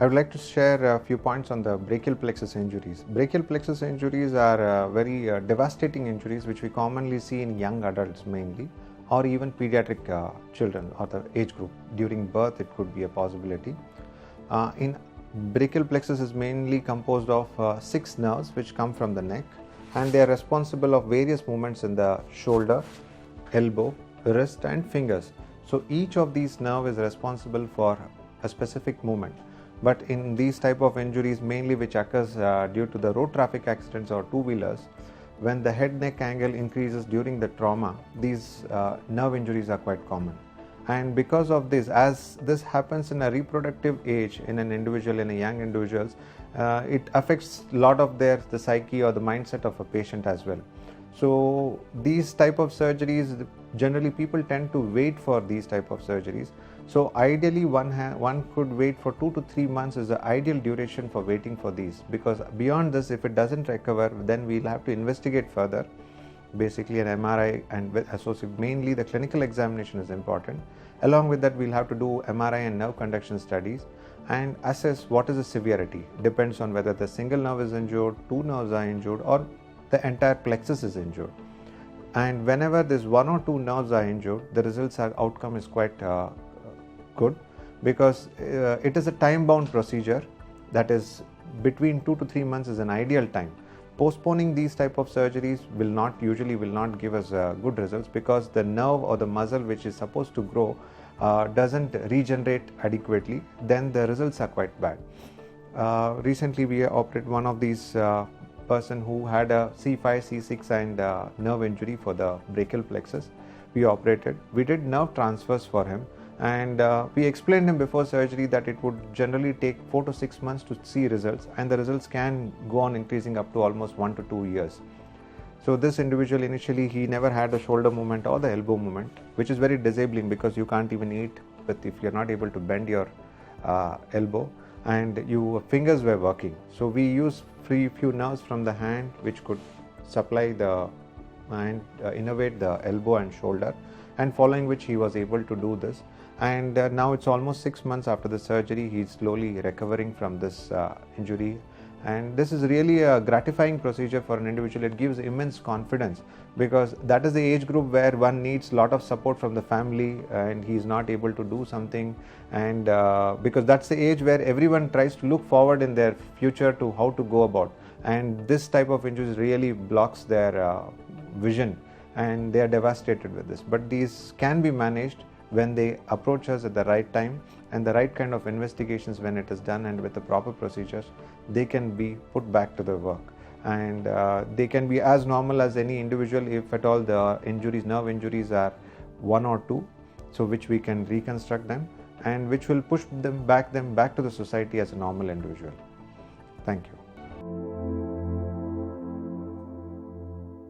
I would like to share a few points on the brachial plexus injuries. Brachial plexus injuries are very devastating injuries which we commonly see in young adults mainly, or even pediatric children or the age group. During birth, it could be a possibility. In brachial plexus is mainly composed of 6 nerves which come from the neck, and they are responsible of various movements in the shoulder, elbow, wrist and fingers. So each of these nerve is responsible for a specific movement. But in these type of injuries, mainly which occurs due to the road traffic accidents or two-wheelers, when the head-neck angle increases during the trauma, these nerve injuries are quite common. And because of this, as this happens in a reproductive age in an individual, in a young individuals, it affects a lot of the psyche or the mindset of a patient as well. So these type of surgeries, generally people tend to wait for these type of surgeries. So ideally one could wait for 2 to 3 months is the ideal duration for waiting for these, because beyond this, if it doesn't recover, then we'll have to investigate further. Basically an MRI and associate, mainly the clinical examination is important. Along with that, we'll have to do MRI and nerve conduction studies and assess what is the severity. Depends on whether the single nerve is injured, 2 nerves are injured, or the entire plexus is injured. And whenever this 1 or 2 nerves are injured, the outcome is quite good, because it is a time-bound procedure. That is, between 2 to 3 months is an ideal time. Postponing these type of surgeries usually will not give us good results, because the nerve or the muscle which is supposed to grow doesn't regenerate adequately. Then the results are quite bad. Recently we operated one of these person who had a C5, C6 and nerve injury for the brachial plexus. We operated. We did nerve transfers for him, and we explained him before surgery that it would generally take 4 to 6 months to see results, and the results can go on increasing up to almost 1 to 2 years. So this individual, initially he never had a shoulder movement or the elbow movement, which is very disabling, because you can't even eat if you're not able to bend your elbow, and your fingers were working. So we used few nerves from the hand which could supply the and innervate the elbow and shoulder, and following which he was able to do this. And now it's almost 6 months after the surgery. He's slowly recovering from this injury, and this is really a gratifying procedure for an individual. It gives immense confidence, because that is the age group where one needs a lot of support from the family, and he's not able to do something, and because that's the age where everyone tries to look forward in their future to how to go about, and this type of injuries really blocks their vision, and they are devastated with this. But these can be managed when they approach us at the right time, and the right kind of investigations when it is done, and with the proper procedures, they can be put back to the work, and they can be as normal as any individual if at all the nerve injuries are 1 or 2, so which we can reconstruct them, and which will push them back to the society as a normal individual. Thank you.